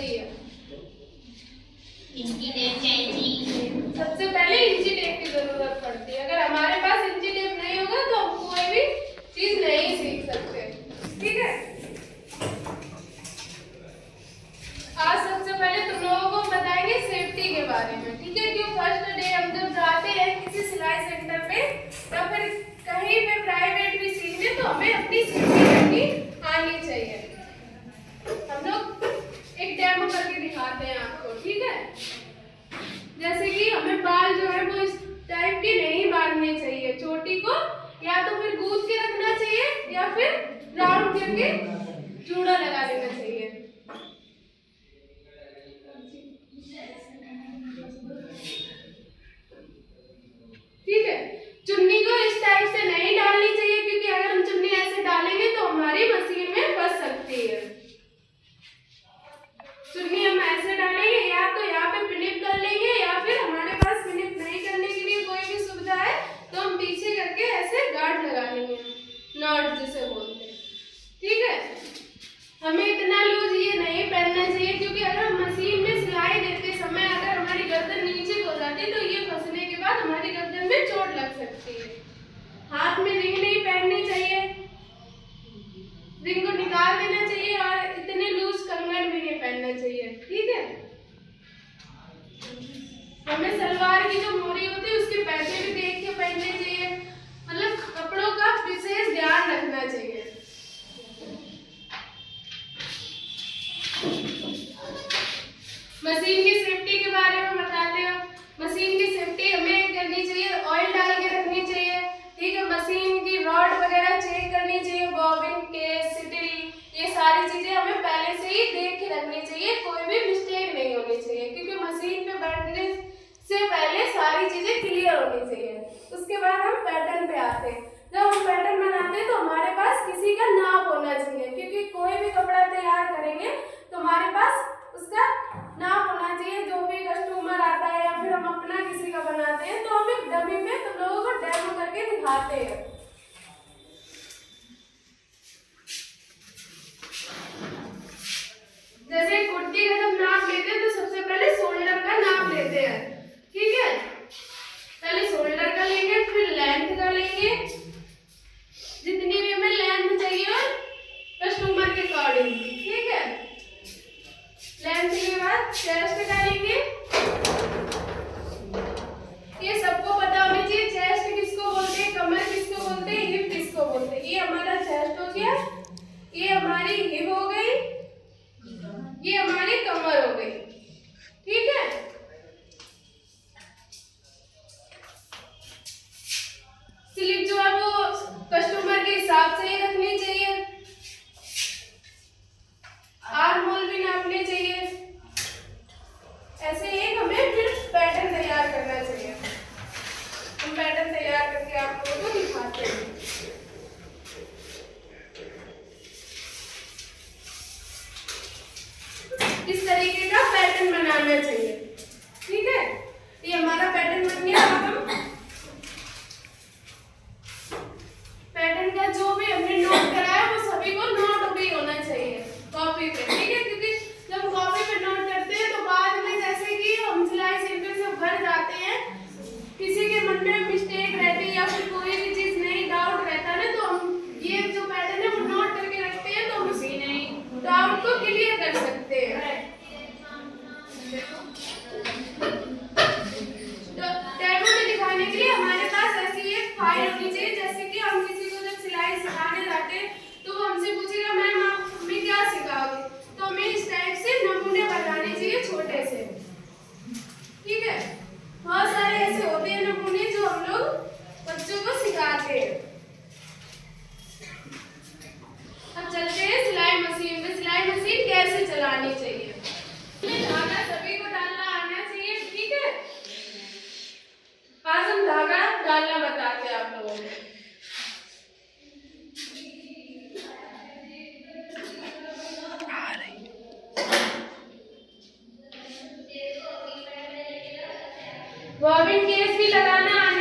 पड़ती है? इंची टेप चाहिए। सबसे पहले इंची टेप की जरूरत पड़ती है। अगर हमारे पास इंची टेप नहीं होगा तो हम कोई भी चीज नहीं सीख सकते। ठीक है, आज सबसे पहले तुम लोगों को बताएंगे सेफ्टी के बारे में। ठीक है, क्यों फर्स्ट डे हम जब जाते हैं किसी सिलाई सेंटर पे या फिर कहीं पे प्राइवेट भी सीखने, तो हमें अपनी सेफ्टी करनी आनी चाहिए। हम लोग एक डेमो करके दिखाते हैं आपको। ठीक है, जैसे कि हमें बाल जो है वो इस टाइप की नहीं बांधने चाहिए। चोटी को या तो फिर गूंथ के रखना चाहिए या फिर राउंड करके जूड़ा लगा देना चाहिए। ठीक है, चुन्नी को इस टाइप से नहीं डालनी चाहिए, क्योंकि अगर हम चुन्नी ऐसे डालेंगे तो हमारी मशीन में फंस सकती है। चुन्नी हम ऐसे डालेंगे, या तो यहाँ पे पिनिप कर लेंगे, या फिर हमारे पास पिनिप नहीं करने के लिए कोई भी सुविधा है तो हम पीछे करके ऐसे गार्ड लगा लेंगे, नॉट जिसे बोलते हैं। ठीक है, हमें इतना लूज ये नहीं पहनना चाहिए, क्योंकि अगर हम मशीन में सिलाई देते समय अगर हमारी गर्दन नीचे हो जाती है तो ये फंसने के बाद हमारी गर्दन में चोट लग सकती है। हाथ में रिंग नहीं पहननी चाहिए, रिंग को निकाल देना चाहिए, और इतने लूज कंगन भी नहीं पहनना चाहिए। ठीक है, हमें सलवार की जो मोरी होती है उसके पैसे भी देख के पहनने चाहिए, मतलब कपड़ों का विशेष ध्यान रखना चाहिए। मशीन की सेफ्टी के बारे में बताते हो। मशीन की सेफ्टी हमें करनी चाहिए, ऑयल डाल के रखनी चाहिए। ठीक है, मशीन की रॉड वगैरह चेक करनी चाहिए, बॉबिन के सिटिल, ये सारी चीजें हमें पहले से ही देख के रखनी चाहिए, कोई भी मिस्टेक नहीं होनी चाहिए, क्योंकि मशीन पे बैठने से पहले सारी चीजें क्लियर होनी चाहिए। उसके बाद हम पैटर्न पे आते हैं। जब हम पैटर्न बनाते हैं तो हमारे पास किसी का नाप होना चाहिए, क्योंकि कोई भी कपड़ा तैयार करेंगे तो हमारे पास उसका नाप होना चाहिए। जो भी कस्टमर आता है या फिर हम अपना किसी का बनाते हैं तो हम एक डमी पे तुम लोगों को डेमो करके दिखाते हैं। जैसे कुर्ती का जब नाप लेते हैं तो सबसे पहले शोल्डर का नाप लेते हैं। ठीक है, पहले शोल्डर का लेंगे, फिर लेंथ का लेंगे, जितनी भी हमें लेंथ चाहिए कस्टमर के अकॉर्डिंग। ठीक है, लेंथ के बाद चेस्ट का लेंगे। ये सबको पता होना चाहिए चेस्ट किसको बोलते हैं, कमर किसको बोलते हैं, हिप किसको बोलते हैं। ये हमारा चेस्ट हो गया, ये हमारी हिप हो गई, ये हमारी कमर हो गई। ठीक है, स्लिप जो है वो कस्टमर के हिसाब से ही रखनी चाहिए, आर्म होल भी नापने चाहिए। ऐसे एक हमें फिर पैटर्न तैयार करना चाहिए। हम पैटर्न तैयार करके आप लोगों को दिखाते हैं। इस तरीके का पैटर्न बनाना चाहिए। ठीक है, ये हमारा पैटर्न बन गया। अब हम पैटर्न का जो भी हमने नोट कराया वो सभी को नोट भी होना चाहिए कॉपी पे। ठीक है, क्योंकि जब कॉपी पे नोट करते हैं तो बाद में जैसे कि हम सिलाई सेंटर से भर जाते हैं, किसी के मन में मिस्टेक रहती है या फिर कोई भी चीज नहीं डाउट रहता ना, तो हम ये जो पैटर्न है वो नोट करके रखते हैं, तो हम उसी नहीं डाउट को क्लियर कर सकते हैं। डेमो में दिखाने के लिए हमारे पास ऐसी एक फाइल होनी चाहिए। जैसे कि हम किसी को जब सिलाई सिखाने जाते हैं तो वो हमसे पूछेगा मैम आप हमें क्या सिखाओगे, तो हमें इस टाइप से नमूने बताने चाहिए छोटे से। ठीक है, बहुत सारे ऐसे होते हैं नमूने जो हम लोग बच्चों को सिखाते हैं। अब चलते हैं सिलाई मशीन में। सिलाई मशीन कैसे चलानी चाहिए, धागा सभी को डालना आना चाहिए। ठीक है, आज हम धागा डालना बताते हैं आप लोगों को। बॉबिन केस भी लगाना आना